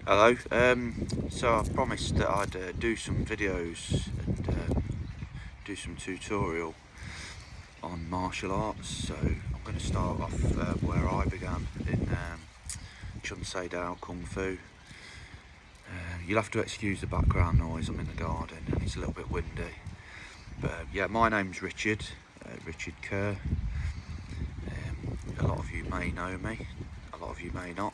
Hello. So I promised that I'd do some videos and do some tutorial on martial arts. So I'm going to start off where I began in Chun Kung Fu. You'll have to excuse the background noise. I'm in the garden and it's a little bit windy. But yeah, my name's Richard Kerr. A lot of you may know me, a lot of you may not.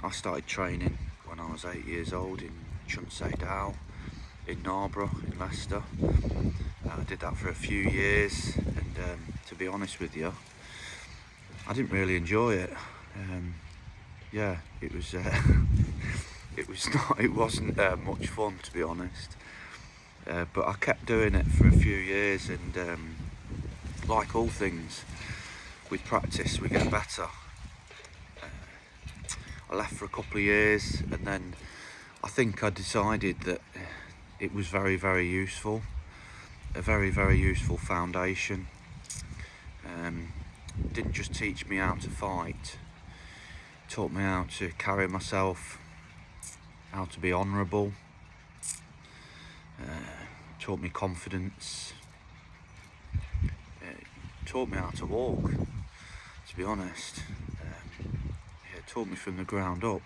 I started training when I was 8 years old in Chun in Narborough in Leicester. I did that for a few years, and to be honest with you, I didn't really enjoy it. Yeah, it was it wasn't much fun, to be honest. But I kept doing it for a few years, and like all things, with practice we get better. I left for a couple of years, and then I think I decided that it was very, very useful, a very, very useful foundation. Didn't just teach me how to fight, taught me how to carry myself, how to be honourable, taught me confidence, taught me how to walk, to be honest. Taught me from the ground up,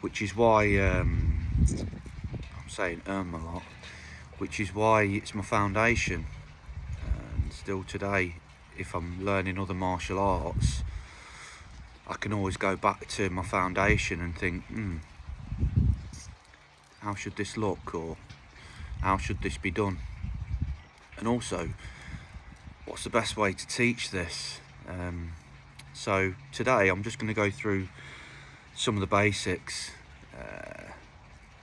which is why I'm saying a lot, which is why it's my foundation. And still today, if I'm learning other martial arts, I can always go back to my foundation and think, how should this look, or how should this be done? And also, what's the best way to teach this? So today I'm just going to go through some of the basics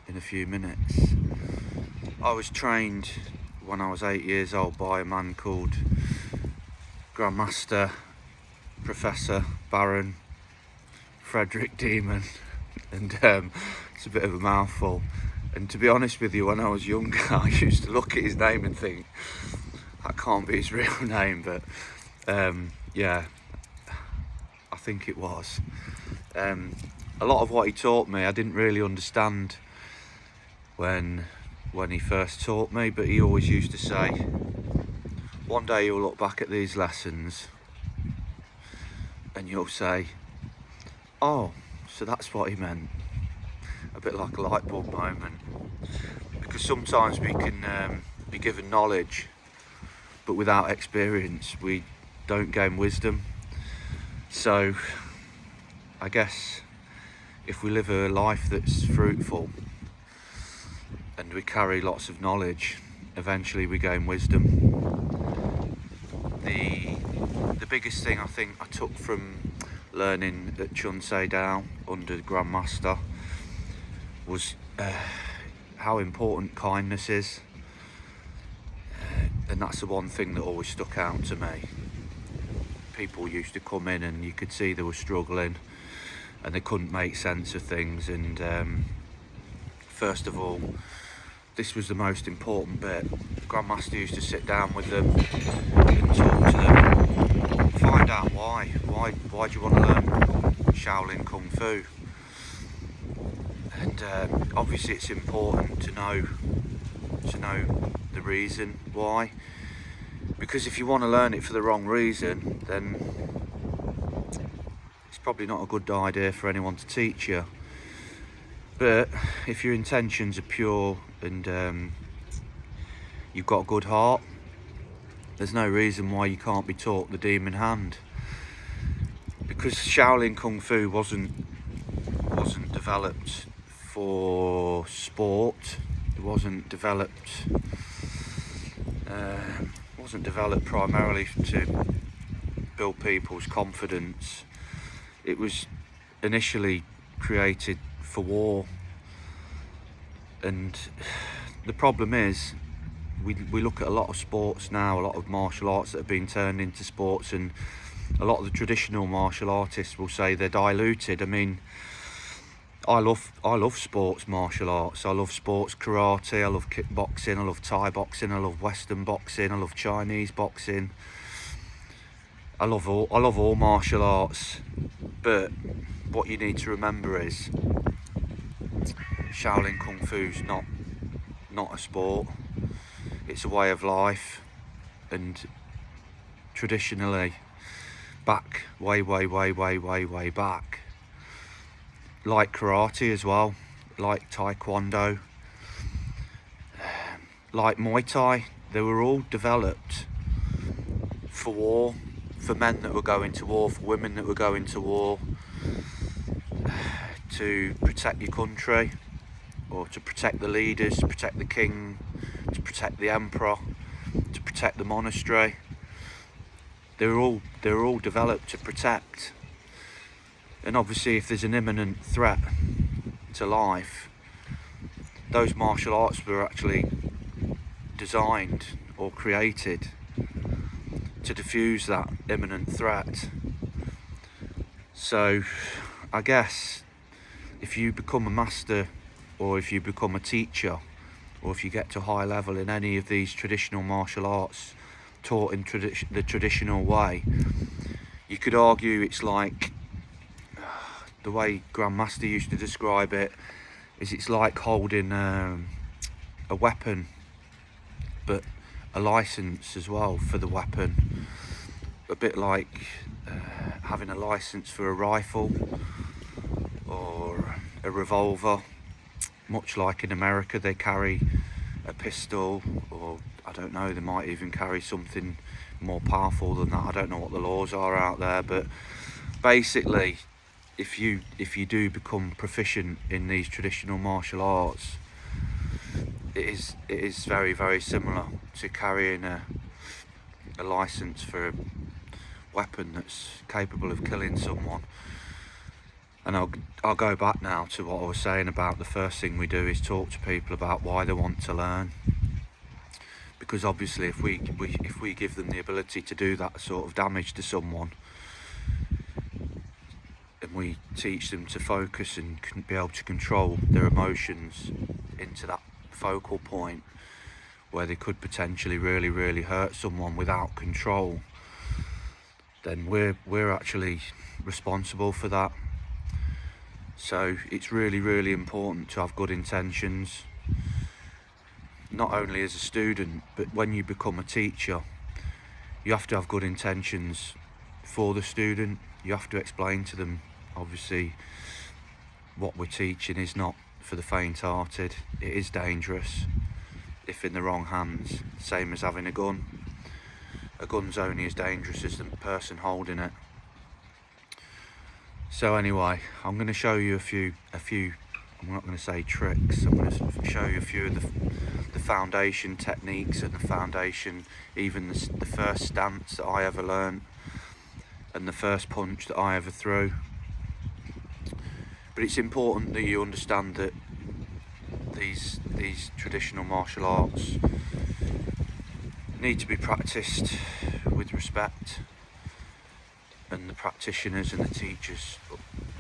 in a few minutes. I was trained when I was 8 years old by a man called Grandmaster Professor Baron Frederick Demon, and it's a bit of a mouthful. And to be honest with you, when I was younger, I used to look at his name and think, that can't be his real name, but yeah, I think it was. A lot of what he taught me I didn't really understand when he first taught me, but he always used to say, one day you'll look back at these lessons and you'll say, oh, so that's what he meant. A bit like a light bulb moment, because sometimes we can be given knowledge, but without experience we don't gain wisdom. So I guess if we live a life that's fruitful and we carry lots of knowledge, eventually we gain wisdom. The biggest thing I think I took from learning at Chun under the Grandmaster was how important kindness is, and that's the one thing that always stuck out to me. People used to come in and you could see they were struggling and they couldn't make sense of things, and first of all, this was the most important bit. The Grandmaster used to sit down with them and talk to them, find out why do you want to learn Shaolin Kung Fu. And obviously it's important to know the reason why, because if you want to learn it for the wrong reason, then it's probably not a good idea for anyone to teach you. But if your intentions are pure and you've got a good heart, there's no reason why you can't be taught the demon hand. Because Shaolin Kung Fu wasn't developed for sport. It wasn't developed primarily to build people's confidence. It was initially created for war. And the problem is, we look at a lot of sports now, a lot of martial arts that have been turned into sports, and a lot of the traditional martial artists will say they're diluted. I mean, I love sports martial arts. I love sports karate, I love kickboxing, I love Thai boxing, I love Western boxing, I love Chinese boxing. I love all martial arts. But what you need to remember is Shaolin Kung Fu's not a sport, it's a way of life. And traditionally, back way back, like karate as well, like taekwondo, like Muay Thai, they were all developed for war, for men that were going to war, for women that were going to war, to protect your country, or to protect the leaders, to protect the king, to protect the emperor, to protect the monastery. They were all developed to protect. And obviously, if there's an imminent threat to life, those martial arts were actually designed or created to diffuse that imminent threat. So I guess if you become a master, or if you become a teacher, or if you get to high level in any of these traditional martial arts taught in the traditional way, you could argue it's like, the way Grandmaster used to describe it, is it's like holding a weapon, but a license as well for the weapon. A bit like having a license for a rifle or a revolver. Much like in America, they carry a pistol, or I don't know, they might even carry something more powerful than that. I don't know what the laws are out there, but basically, if you do become proficient in these traditional martial arts, it is very similar to carrying a license for a weapon that's capable of killing someone. And I'll go back now to what I was saying about the first thing we do is talk to people about why they want to learn. Because obviously, if we give them the ability to do that sort of damage to someone, and we teach them to focus and be able to control their emotions into that focal point where they could potentially really hurt someone without control, then we're actually responsible for that. So it's really important to have good intentions, not only as a student, but when you become a teacher, you have to have good intentions for the student. You have to explain to them, obviously, what we're teaching is not for the faint-hearted. It is dangerous if in the wrong hands, same as having a gun. A gun's only as dangerous as the person holding it. So anyway, I'm going to show you a few, I'm not going to say tricks, I'm going to show you a few of the foundation techniques and the foundation, even the first stance that I ever learned and the first punch that I ever threw. But it's important that you understand that these traditional martial arts need to be practiced with respect, and the practitioners and the teachers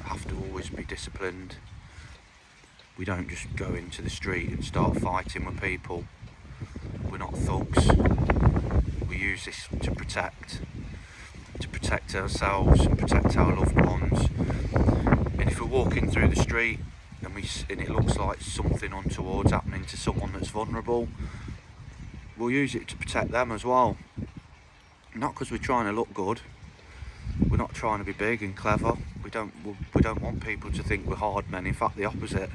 have to always be disciplined. We don't just go into the street and start fighting with people. We're not thugs. We use this to protect ourselves and protect our loved ones. And if we're walking through the street and it looks like something untoward's happening to someone that's vulnerable, we'll use it to protect them as well. Not because we're trying to look good. We're not trying to be big and clever. We don't want people to think we're hard men. In fact, the opposite.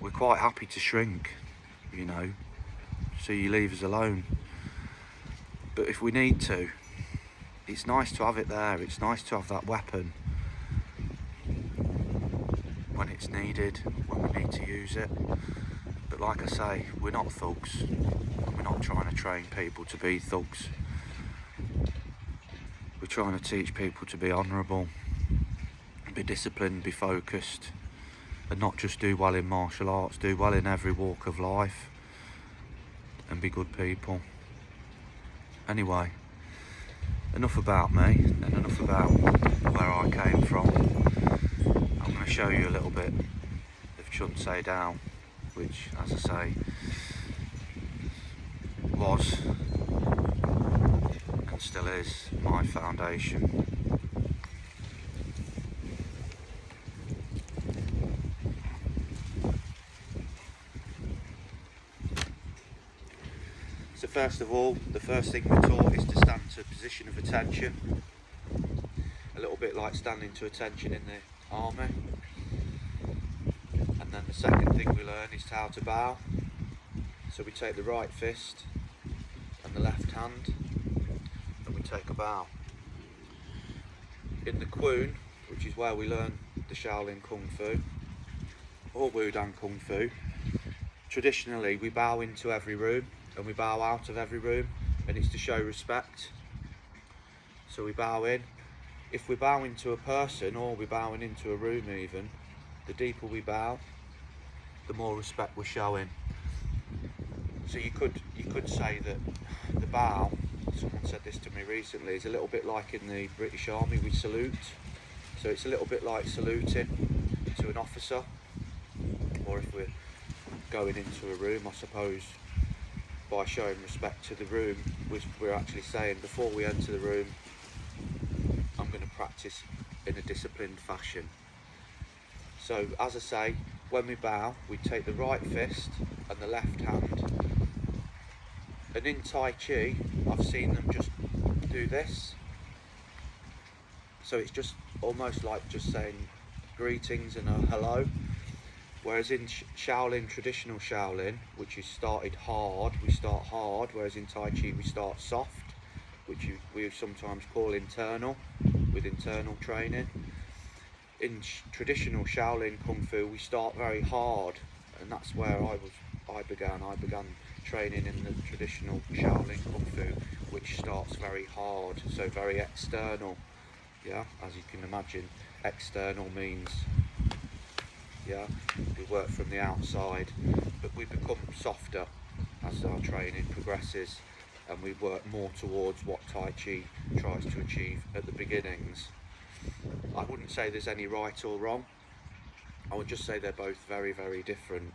We're quite happy to shrink, so you leave us alone. But if we need to, it's nice to have it there. It's nice to have that weapon when it's needed, when we need to use it. But like I say, we're not thugs. We're not trying to train people to be thugs. We're trying to teach people to be honourable, be disciplined, be focused, and not just do well in martial arts, do well in every walk of life, and be good people. Anyway, enough about me, and enough about where I came from. I'm going to show you a little bit of Chun down, which, as I say, was and still is my foundation. first of all, the first thing we're taught is to stand to a position of attention, a little bit like standing to attention in the army. And then the second thing we learn is how to bow. So we take the right fist and the left hand and we take a bow. In the Chun, which is where we learn the Shaolin Kung Fu or Wudang Kung Fu, traditionally we bow into every room and we bow out of every room, and it's to show respect. So we bow in. If we're bowing to a person or we're bowing into a room even, the deeper we bow, the more respect we're showing. So you could say that the bow, someone said this to me recently, is a little bit like in the British Army we salute. So it's a little bit like saluting to an officer, or if we're going into a room, I suppose by showing respect to the room, we're actually saying before we enter the room, I'm going to practice in a disciplined fashion. So as I say, when we bow, we take the right fist and the left hand. And in Tai Chi, I've seen them just do this. So it's just almost like just saying greetings and a hello. Whereas in Shaolin, traditional Shaolin, which is started hard, we start hard. Whereas in Tai Chi, we start soft, which we sometimes call internal, with internal training. In traditional Shaolin Kung Fu, we start very hard, and that's where I began. I began training in the traditional Shaolin Kung Fu, which starts very hard, so very external. Yeah, as you can imagine, external means, yeah, we work from the outside, but we become softer as our training progresses, and we work more towards what Tai Chi tries to achieve at the beginnings. I wouldn't say there's any right or wrong. I would just say they're both very, very different.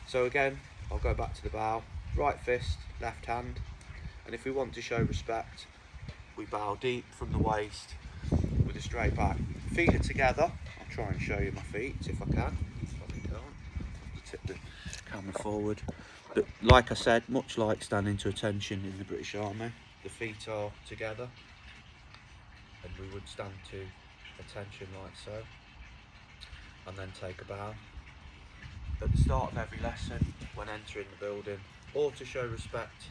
So again, I'll go back to the bow. Right fist, left hand. And if we want to show respect, we bow deep from the waist with a straight back. Feet are together. I'll try and show you my feet if I can. Probably can't. Tip the camera forward. But like I said, much like standing to attention in the British Army, the feet are together. And we would stand to attention like so, and then take a bow at the start of every lesson when entering the building, or to show respect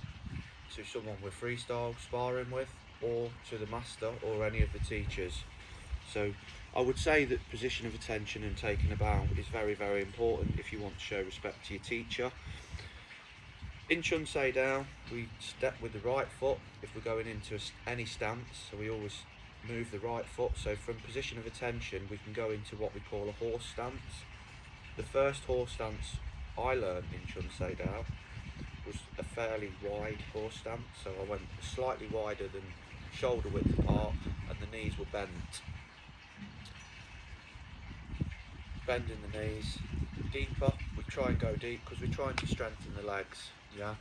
to someone we're freestyle sparring with, or to the master or any of the teachers. So I would say that position of attention and taking a bow is very, very important if you want to show respect to your teacher. In Chun down, we step with the right foot if we're going into any stance, so we always move the right foot. So from position of attention, we can go into what we call a horse stance. The first horse stance I learned in Chun down was a fairly wide horse stance, so I went slightly wider than shoulder width apart, and the knees were bent. Bending the knees deeper, we try and go deep because we're trying to strengthen the legs, yeah?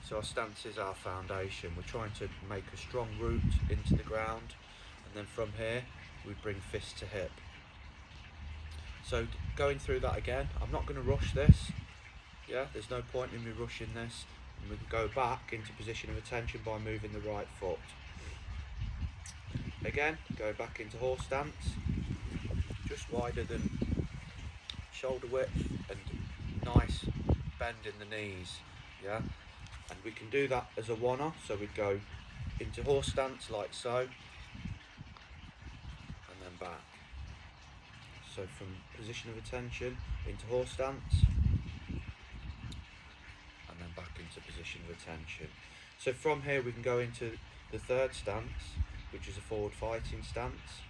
So our stance is our foundation. We're trying to make a strong root into the ground, and then from here we bring fist to hip. So going through that again, I'm not going to rush this, yeah? There's no point in me rushing this. And we can go back into position of attention by moving the right foot. Again, go back into horse stance, just wider than shoulder width and nice bend in the knees, yeah? And we can do that as a one-er, so we'd go into horse stance like so, and then back. So from position of attention into horse stance, and then back into position of attention. So from here we can go into the third stance, which is a forward fighting stance.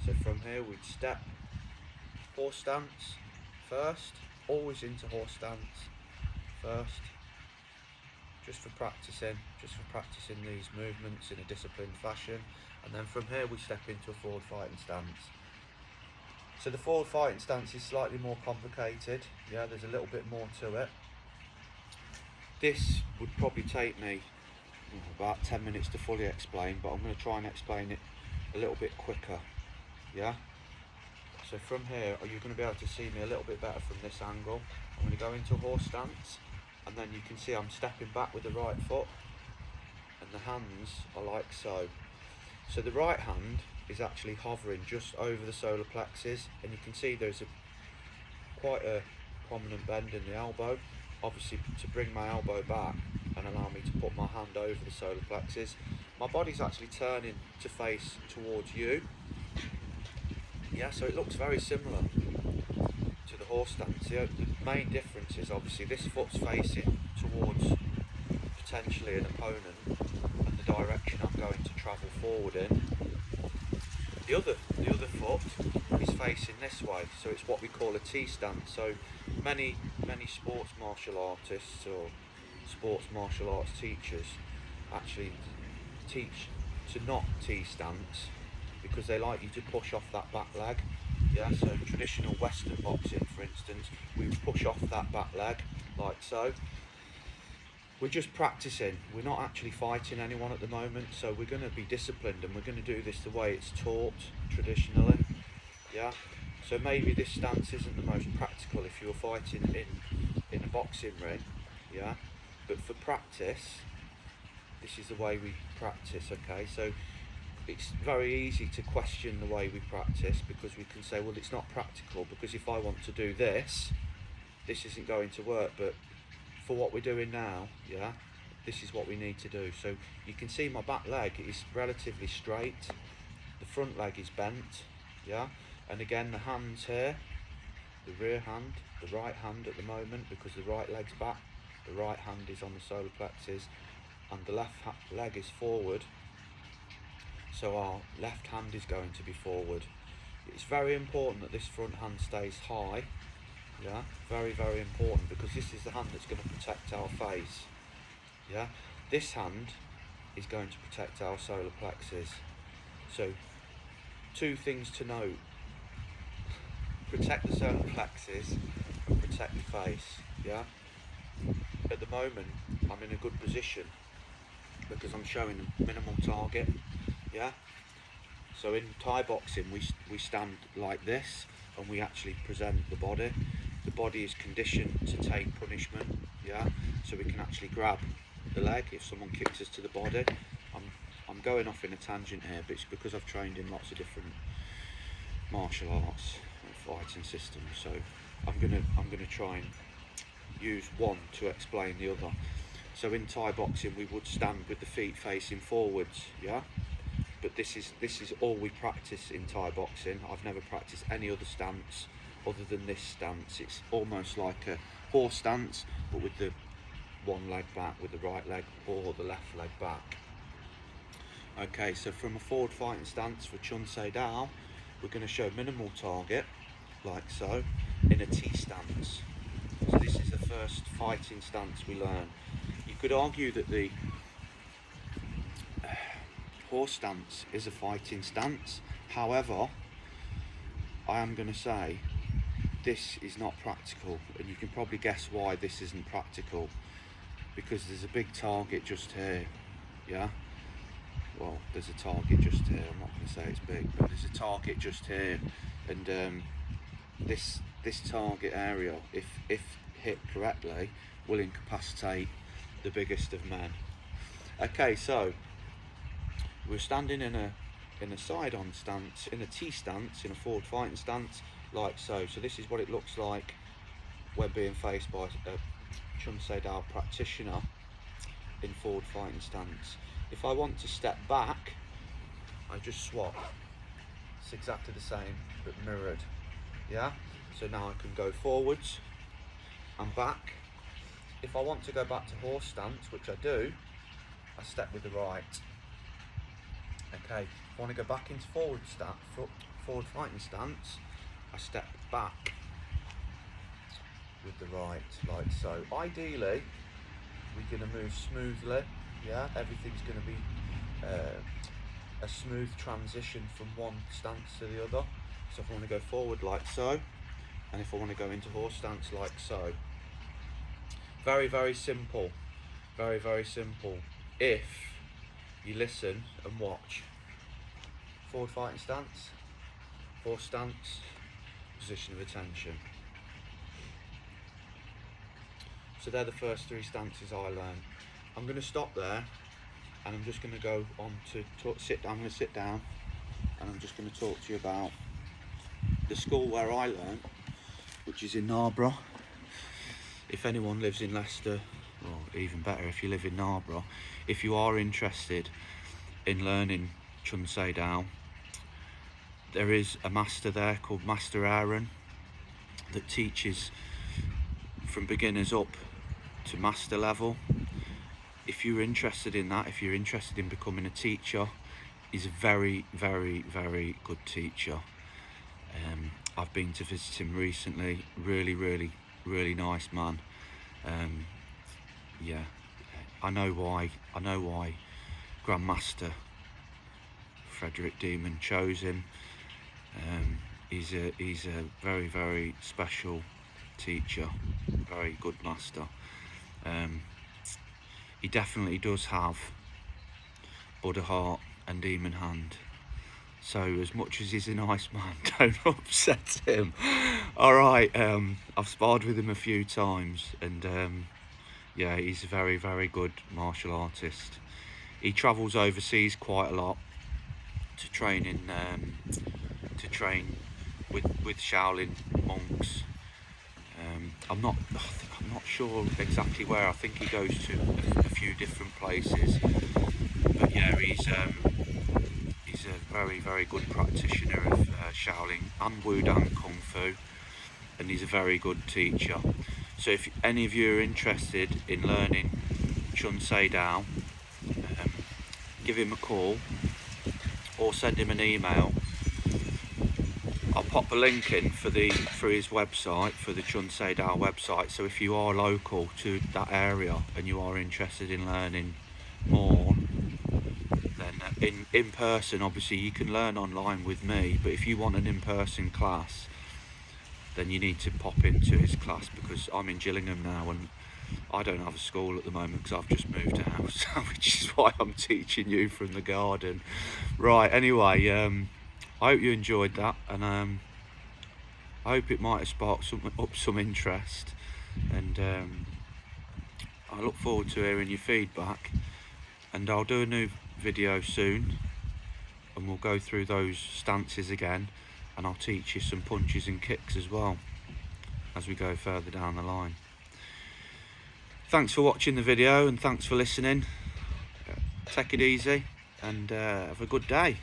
So from here we'd step horse stance first, always into horse stance first, just for practicing these movements in a disciplined fashion. And then from here we step into a forward fighting stance. So the forward fighting stance is slightly more complicated, yeah, there's a little bit more to it. This would probably take me about 10 minutes to fully explain, but I'm going to try and explain it a little bit quicker, yeah? So from here, you're going to be able to see me a little bit better from this angle. I'm going to go into a horse stance, and then you can see I'm stepping back with the right foot, and the hands are like so. So the right hand is actually hovering just over the solar plexus, and you can see there's quite a prominent bend in the elbow, obviously to bring my elbow back and allow me to put my hand over the solar plexus. My body's actually turning to face towards you. Yeah, so it looks very similar to the horse stance. The main difference is obviously this foot's facing towards potentially an opponent and the direction I'm going to travel forward in. The other foot is facing this way, so it's what we call a T stance. So many sports martial artists or sports martial arts teachers actually teach to not T stance because they like you to push off that back leg. Yeah, so traditional Western boxing, for instance, we push off that back leg like so. We're just practicing, we're not actually fighting anyone at the moment, so we're going to be disciplined and we're going to do this the way it's taught traditionally. Yeah, so maybe this stance isn't the most practical if you were fighting in a boxing ring. Yeah, but for practice, this is the way we practice. Okay, so it's very easy to question the way we practice because we can say, well, it's not practical because if I want to do this isn't going to work, but for what we're doing now, yeah, this is what we need to do. So you can see my back leg is relatively straight, the front leg is bent, yeah, and again the hands here, the rear hand, the right hand at the moment, because the right leg's back, the right hand is on the solar plexus and the left leg is forward, so our left hand is going to be forward. It's very important that this front hand stays high. Yeah, very important, because this is the hand that's going to protect our face. Yeah, this hand is going to protect our solar plexus. So 2 things to note: protect the solar plexus and protect the face. Yeah, at the moment I'm in a good position because I'm showing a minimal target. Yeah, so in Thai boxing we stand like this and we actually present the body. The body is conditioned to take punishment, yeah, so we can actually grab the leg if someone kicks us to the body. I'm going off in a tangent here, but it's because I've trained in lots of different martial arts and fighting systems, so I'm gonna try and use one to explain the other. So in Thai boxing we would stand with the feet facing forwards, yeah, but this is all we practice in Thai boxing. I've never practiced any other stance other than this stance. It's almost like a horse stance, but with the one leg back, with the right leg or the left leg back. Okay, so from a forward fighting stance for Chun Dao, we're going to show minimal target, like so, in a T stance. So this is the first fighting stance we learn. You could argue that the horse stance is a fighting stance. However, I am going to say this is not practical, and you can probably guess why this isn't practical, because there's a big target just here. Yeah, well, there's a target just here. I'm not going to say it's big, but there's a target just here, and this target area, if hit correctly, will incapacitate the biggest of men. Okay, so we're standing in a side-on stance, in a T stance, in a forward fighting stance, like so. So this is what it looks like when being faced by a Chun Dao practitioner in forward fighting stance. If I want to step back, I just swap. It's exactly the same, but mirrored. Yeah? So now I can go forwards and back. If I want to go back to horse stance, which I do, I step with the right. Okay, if I want to go back into forward fighting stance, I step back with the right, like so. Ideally, we're going to move smoothly, yeah? Everything's going to be a smooth transition from one stance to the other. So if I want to go forward like so, and if I want to go into horse stance like so. Very simple, very simple, if you listen and watch. Forward fighting stance, horse stance, position of attention. So they're the first 3 stances I learned. I'm going to stop there, and I'm just going to go on to I'm going to sit down, and I'm just going to talk to you about the school where I learned, which is in Narborough. If anyone lives in Leicester, or even better if you live in Narborough, if you are interested in learning Chun Dao, there is a master there called Master Aaron that teaches from beginners up to master level. If you're interested in that, if you're interested in becoming a teacher, he's a very, very, very good teacher. I've been to visit him recently. Really, really, really nice man. Yeah, I know why Grandmaster Frederick Demon chose him. He's a very, very special teacher, very good master. He definitely does have Buddha heart and demon hand. So as much as he's a nice man, don't upset him. All right, I've sparred with him a few times, and yeah, he's a very, very good martial artist. He travels overseas quite a lot to train with Shaolin monks. I'm not sure exactly where. I think he goes to a few different places. But yeah, he's a very, very good practitioner of Shaolin and Wudang Kung Fu, and he's a very good teacher. So if any of you are interested in learning Chun Dao, give him a call or send him an email. I'll pop a link in for his website, for the Chun Dao website. So if you are local to that area and you are interested in learning more, then in person, obviously you can learn online with me, but if you want an in-person class, then you need to pop into his class, because I'm in Gillingham now and I don't have a school at the moment because I've just moved house, which is why I'm teaching you from the garden. Right, anyway, I hope you enjoyed that, and I hope it might have sparked up some interest, and I look forward to hearing your feedback, and I'll do a new video soon, and we'll go through those stances again, and I'll teach you some punches and kicks as well as we go further down the line. Thanks for watching the video, and thanks for listening. Take it easy, and have a good day.